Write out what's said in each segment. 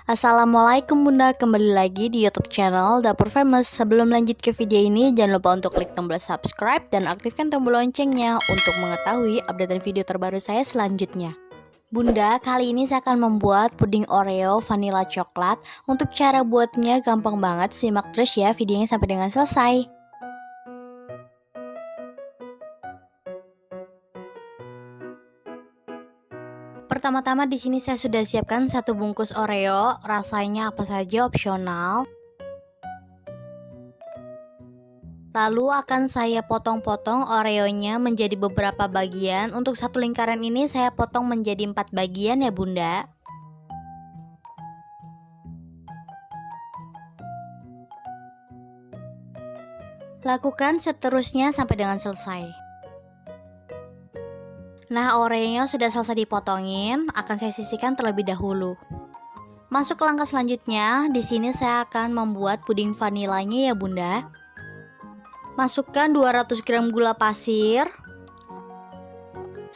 Assalamualaikum Bunda, kembali lagi di YouTube channel Dapur Famous. Sebelum lanjut ke video ini, jangan lupa untuk klik tombol subscribe dan aktifkan tombol loncengnya untuk mengetahui update video terbaru saya selanjutnya. Bunda, kali ini saya akan membuat puding Oreo vanilla coklat. Untuk cara buatnya gampang banget, simak terus ya videonya sampai dengan selesai. Pertama-tama di sini saya sudah siapkan 1 bungkus Oreo, rasanya apa saja opsional. Lalu akan saya potong-potong Oreonya menjadi beberapa bagian. Untuk satu lingkaran ini saya potong menjadi 4 bagian ya Bunda. Lakukan seterusnya sampai dengan selesai. Nah, Oreonya sudah selesai dipotongin, akan saya sisihkan terlebih dahulu. Masuk ke langkah selanjutnya, di sini saya akan membuat puding vanilanya ya Bunda. Masukkan 200 gram gula pasir,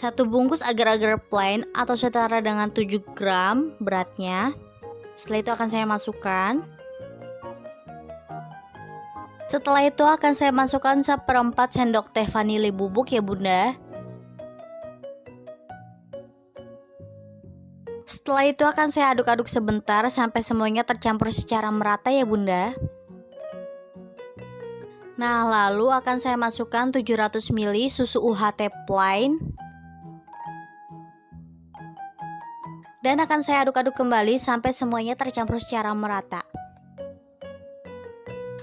1 bungkus agar-agar plain atau setara dengan 7 gram beratnya. Setelah itu akan saya masukkan. Setelah itu akan saya masukkan 1/4 sendok teh vanili bubuk ya Bunda. Setelah itu akan saya aduk-aduk sebentar sampai semuanya tercampur secara merata ya Bunda. Nah, lalu akan saya masukkan 700 ml susu UHT plain. Dan akan saya aduk-aduk kembali sampai semuanya tercampur secara merata.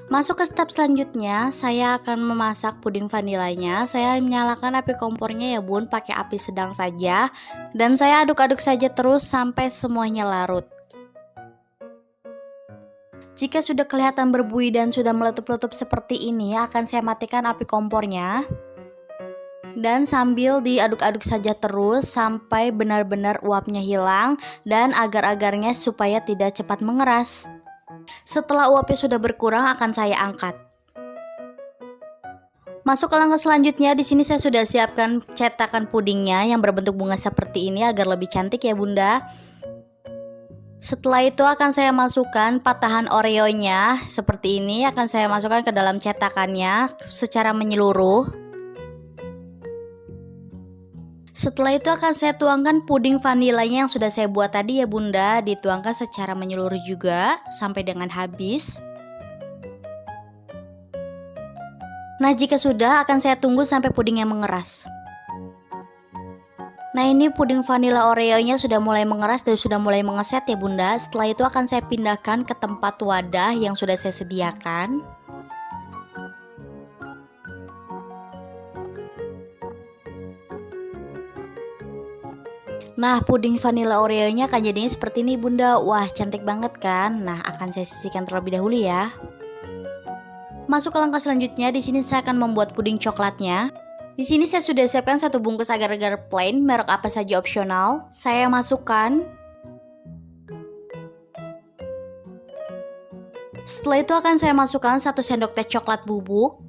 Masuk ke step selanjutnya, saya akan memasak puding vanilanya. Saya menyalakan api kompornya ya Bun, pakai api sedang saja. Dan saya aduk-aduk saja terus sampai semuanya larut. Jika sudah kelihatan berbuih dan sudah meletup-letup seperti ini, akan saya matikan api kompornya. Dan sambil diaduk-aduk saja terus sampai benar-benar uapnya hilang dan agar-agarnya supaya tidak cepat mengeras. Setelah uapnya sudah berkurang akan saya angkat. Masuk ke langkah selanjutnya, di sini saya sudah siapkan cetakan pudingnya yang berbentuk bunga seperti ini agar lebih cantik ya Bunda. Setelah itu akan saya masukkan patahan Oreonya seperti ini, akan saya masukkan ke dalam cetakannya secara menyeluruh. Setelah itu akan saya tuangkan puding vanilanya yang sudah saya buat tadi ya Bunda, dituangkan secara menyeluruh juga sampai dengan habis. Nah, jika sudah akan saya tunggu sampai pudingnya mengeras. Nah, ini puding vanila Oreonya sudah mulai mengeras dan sudah mulai mengeset ya Bunda. Setelah itu akan saya pindahkan ke tempat wadah yang sudah saya sediakan. Nah, puding vanila Oreonya akan jadinya seperti ini Bunda. Wah, cantik banget kan? Nah, akan saya sisihkan terlebih dahulu ya. Masuk ke langkah selanjutnya, di sini saya akan membuat puding coklatnya. Di sini saya sudah siapkan 1 bungkus agar-agar plain, merek apa saja opsional. Saya masukkan. Setelah itu akan saya masukkan 1 sendok teh coklat bubuk.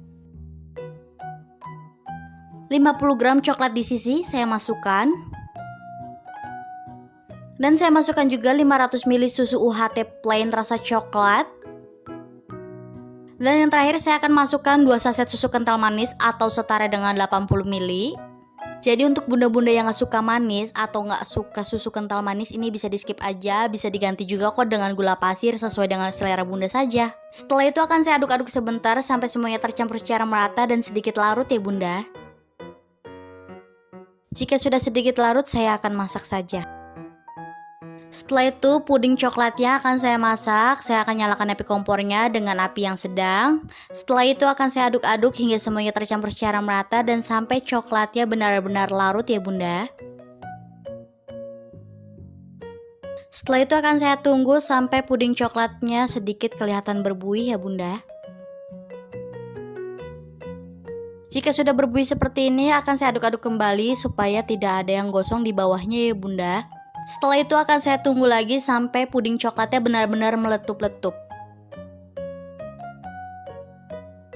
50 gram coklat di sisi saya masukkan. Dan saya masukkan juga 500 ml susu UHT plain rasa coklat. Dan yang terakhir saya akan masukkan 2 saset susu kental manis atau setara dengan 80 ml. Jadi untuk bunda-bunda yang gak suka manis atau gak suka susu kental manis, ini bisa di skip aja, bisa diganti juga kok dengan gula pasir sesuai dengan selera bunda saja. Setelah itu akan saya aduk-aduk sebentar sampai semuanya tercampur secara merata dan sedikit larut ya Bunda. Jika sudah sedikit larut, saya akan masak saja. Setelah itu puding coklatnya akan saya masak. Saya akan nyalakan api kompornya dengan api yang sedang. Setelah itu akan saya aduk-aduk hingga semuanya tercampur secara merata dan sampai coklatnya benar-benar larut ya Bunda. Setelah itu akan saya tunggu sampai puding coklatnya sedikit kelihatan berbuih ya Bunda. Jika sudah berbuih seperti ini akan saya aduk-aduk kembali supaya tidak ada yang gosong di bawahnya ya Bunda. Setelah itu akan saya tunggu lagi sampai puding coklatnya benar-benar meletup-letup.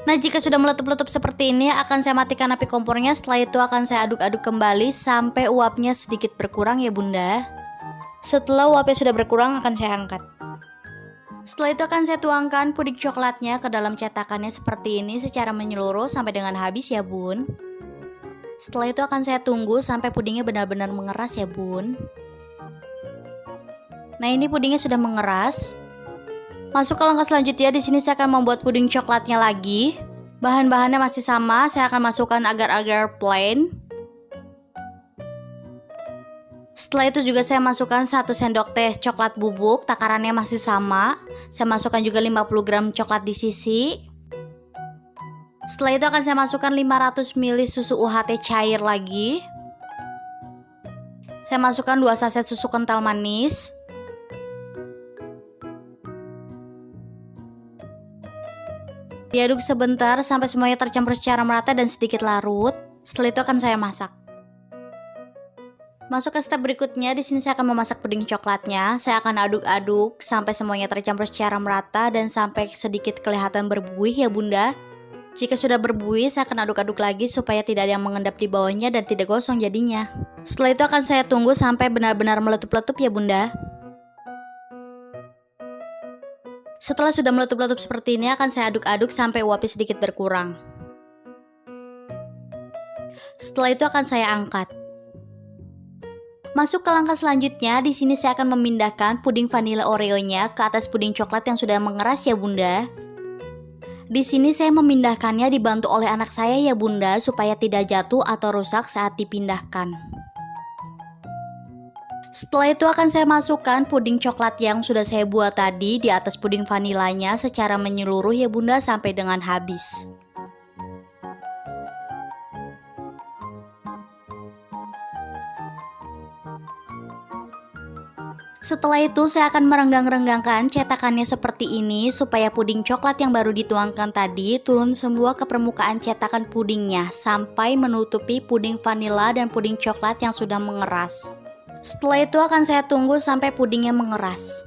Nah, jika sudah meletup-letup seperti ini akan saya matikan api kompornya. Setelah itu akan saya aduk-aduk kembali sampai uapnya sedikit berkurang ya Bunda. Setelah uapnya sudah berkurang akan saya angkat. Setelah itu akan saya tuangkan puding coklatnya ke dalam cetakannya seperti ini secara menyeluruh sampai dengan habis ya bun. Setelah itu akan saya tunggu sampai pudingnya benar-benar mengeras ya bun. Nah ini pudingnya sudah mengeras. Masuk ke langkah selanjutnya, di sini saya akan membuat puding coklatnya lagi. Bahan-bahannya masih sama, saya akan masukkan agar-agar plain. Setelah itu juga saya masukkan 1 sendok teh coklat bubuk, takarannya masih sama. Saya masukkan juga 50 gram coklat di sisi. Setelah itu akan saya masukkan 500 ml susu UHT cair lagi. Saya masukkan 2 saset susu kental manis. Diaduk sebentar sampai semuanya tercampur secara merata dan sedikit larut. Setelah itu akan saya masak. Masuk ke step berikutnya, di sini saya akan memasak puding coklatnya. Saya akan aduk-aduk sampai semuanya tercampur secara merata dan sampai sedikit kelihatan berbuih ya bunda. Jika sudah berbuih, saya akan aduk-aduk lagi supaya tidak ada yang mengendap di bawahnya dan tidak gosong jadinya. Setelah itu akan saya tunggu sampai benar-benar meletup-letup ya bunda. Setelah sudah meletup-letup seperti ini, akan saya aduk-aduk sampai uapnya sedikit berkurang. Setelah itu akan saya angkat. Masuk ke langkah selanjutnya, di sini saya akan memindahkan puding vanila Oreo-nya ke atas puding coklat yang sudah mengeras ya bunda. Di sini saya memindahkannya dibantu oleh anak saya ya bunda, supaya tidak jatuh atau rusak saat dipindahkan. Setelah itu akan saya masukkan puding coklat yang sudah saya buat tadi di atas puding vanilanya secara menyeluruh ya bunda sampai dengan habis. Setelah itu saya akan merenggang-renggangkan cetakannya seperti ini supaya puding coklat yang baru dituangkan tadi turun semua ke permukaan cetakan pudingnya sampai menutupi puding vanila dan puding coklat yang sudah mengeras. Setelah itu akan saya tunggu sampai pudingnya mengeras.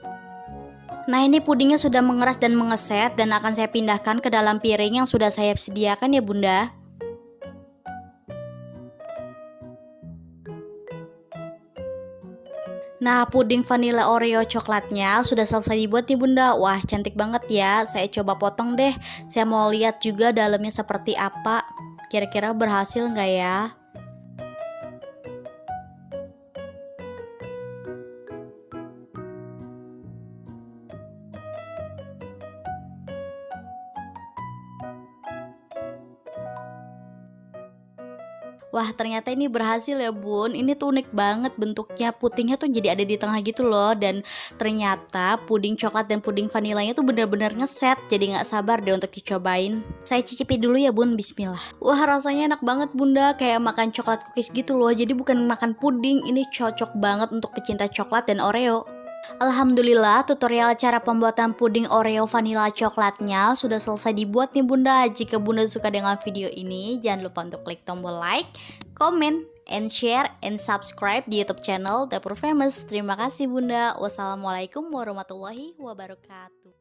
Nah ini pudingnya sudah mengeras dan mengeset dan akan saya pindahkan ke dalam piring yang sudah saya sediakan ya bunda. Nah, puding vanila Oreo coklatnya sudah selesai dibuat nih bunda. Wah, cantik banget ya. Saya coba potong deh. Saya mau lihat juga dalamnya seperti apa. Kira-kira berhasil nggak ya? Wah ternyata ini berhasil ya bun. Ini tuh unik banget bentuknya. Pudingnya tuh jadi ada di tengah gitu loh. Dan ternyata puding coklat dan puding vanilanya tuh bener-bener ngeset. Jadi gak sabar deh untuk dicobain. Saya cicipi dulu ya bun, bismillah. Wah rasanya enak banget bunda. Kayak makan coklat cookies gitu loh. Jadi bukan makan puding. Ini cocok banget untuk pecinta coklat dan Oreo. Alhamdulillah tutorial cara pembuatan puding Oreo vanilla coklatnya sudah selesai dibuat nih bunda. Jika bunda suka dengan video ini, jangan lupa untuk klik tombol like, comment, and share, and subscribe di YouTube channel Dapur Famous. Terima kasih bunda. Wassalamualaikum warahmatullahi wabarakatuh.